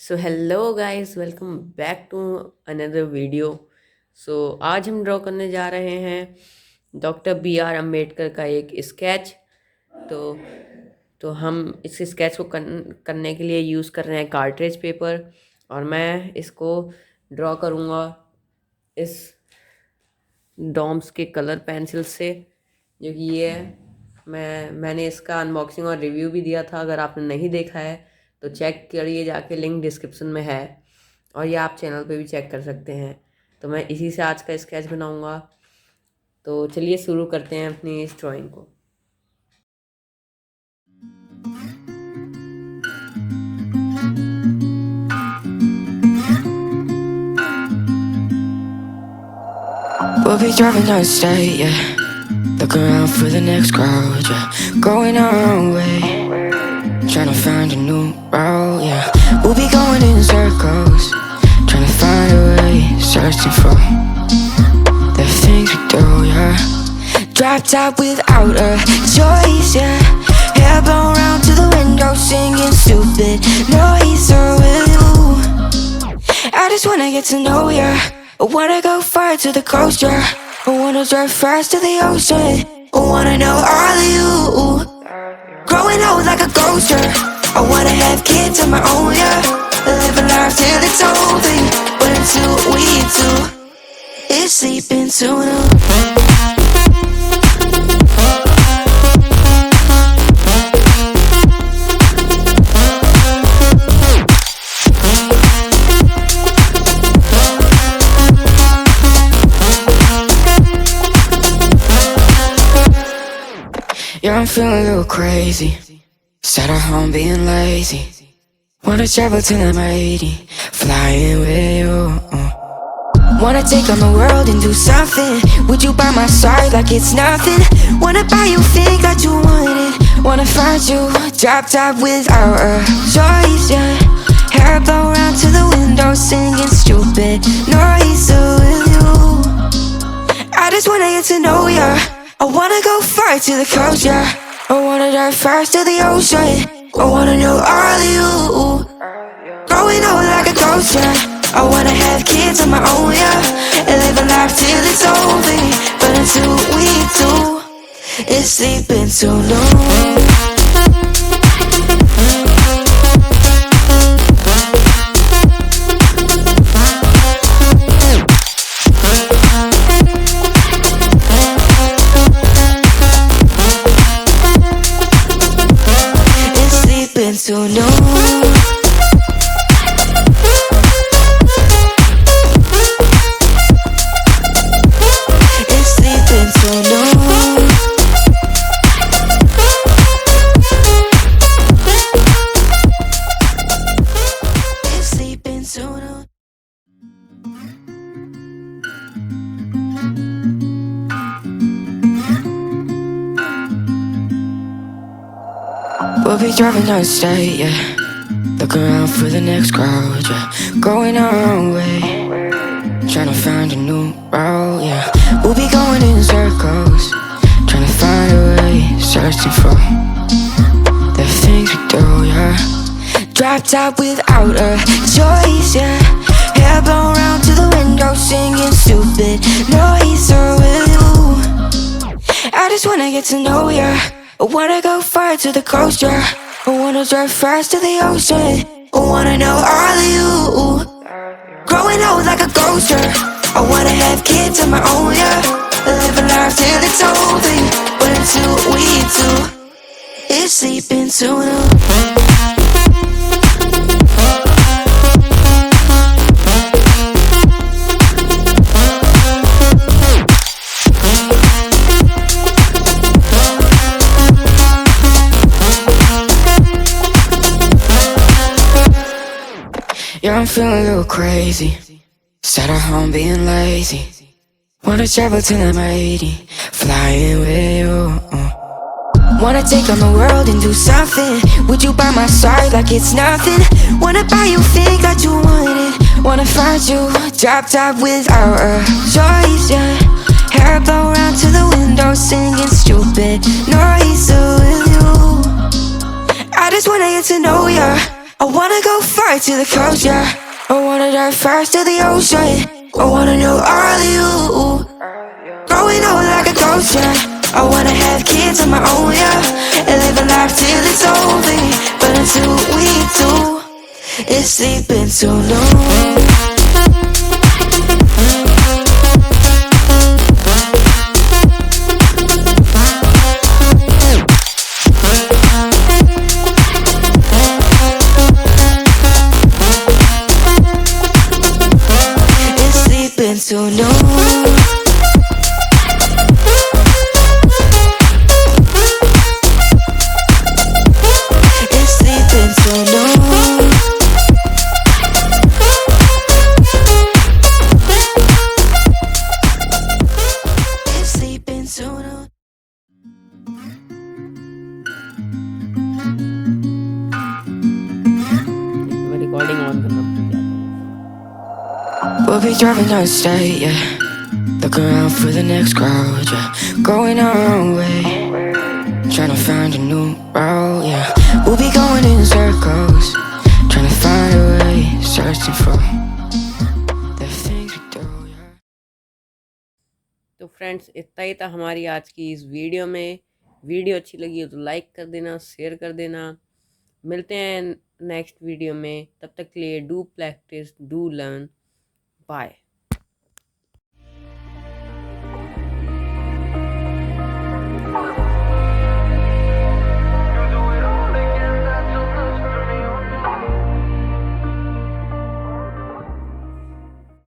So hello guys, welcome back to another video. आज हम draw करने जा रहे हैं डॉक्टर बी आर अम्बेडकर का एक स्केच। तो हम इस स्केच को करने के लिए यूज़ कर रहे हैं कार्ट्रिज पेपर। और मैं इसको ड्रॉ करूँगा इस डॉम्स के कलर पेंसिल से, जो कि ये है। मैंने इसका अनबॉक्सिंग और रिव्यू भी दिया था। अगर आपने नहीं देखा है तो चेक करिए जाके, लिंक डिस्क्रिप्शन में है। और ये आप चैनल पे भी चेक कर सकते हैं। तो मैं इसी से आज का स्केच बनाऊंगा। तो चलिए शुरू करते हैं अपनी इस ड्राइंग को। We'll be driving down the state, yeah. Looking around for the next crowd, yeah. Going our own way, trying to find a new route, yeah. We'll be going in circles, trying to find a way, searching for the things we do, yeah. Drop top without a choice, yeah. Hair blown round to the window, singing stupid noise. Or will you? I just wanna get to know ya. I wanna go far to the coast, yeah. I wanna drive fast to the ocean. I wanna know all of you. Growing old like a ghost, yeah. I wanna have kids of my own, yeah. Live a life till it's over. But until we do, it's sleeping sooner. Yeah, I'm feeling a little crazy. Sat at home being lazy. Wanna travel till I'm 80, flying with you. Wanna take on the world and do something. Would you by my side like it's nothing? Wanna buy you things that you wanted. Wanna find you, drop top without a choice, yeah. Hair blow round to the window, singing stupid noise. So will you? I just wanna get to know ya. I wanna go far to the coast, yeah. I wanna dive fast to the ocean. I wanna know all of you. Growing old like a ghost, yeah. I wanna have kids of my own, yeah. And live a life till it's over. But until we do, it's sleeping too long. So no, it's sleeping so long. It's sleeping so long. We'll be driving down the state, yeah. Looking around for the next crowd, yeah. Going our own way, trying to find a new route, yeah. We'll be going in circles, trying to find a way, searching for the things we do, yeah. Drop top without a choice, yeah. Hair blown round to the window, singing stupid noise. Or will you? I just wanna get to know ya. I wanna go far to the coast, yeah. I wanna drive fast to the ocean. I wanna know all of you. Growing old like a ghost, yeah. I wanna have kids of my own, yeah. Live a life till it's over. But until we do, it's sleeping sooner. Yeah, I'm feeling a little crazy. Sat at home being lazy. Wanna travel till I'm 80, flying with you. Wanna take on the world and do something. Would you by my side like it's nothing? Wanna buy you things that you wanted. Wanna find you, drop top without a choice, yeah. Hair blow round to the window, singing stupid noise. So will you? I just wanna get to know ya. I wanna go far to the coast, yeah. I wanna dive fast to the ocean. I wanna know all of you. Growing old like a ghost, yeah. I wanna have kids of my own, yeah. And live a life till it's over. But until we do, it's sleeping too long. Been too long. It's sleeping too long. It's sleeping too long. मैं recording on करना भूल गया था। We'll be driving down the state, yeah. Looking around for the next crowd, yeah. Going our own way, trying to find a new route, yeah. We'll be going in circles, trying to find a way, searching for the things we do, yeah. तो friends इतना ही था हमारी आज की इस video में। Video अच्छी लगी हो तो लाइक कर देना, शेयर कर देना। मिलते हैं नेक्स्ट वीडियो में, तब तक के लिए do practice, do learn, bye.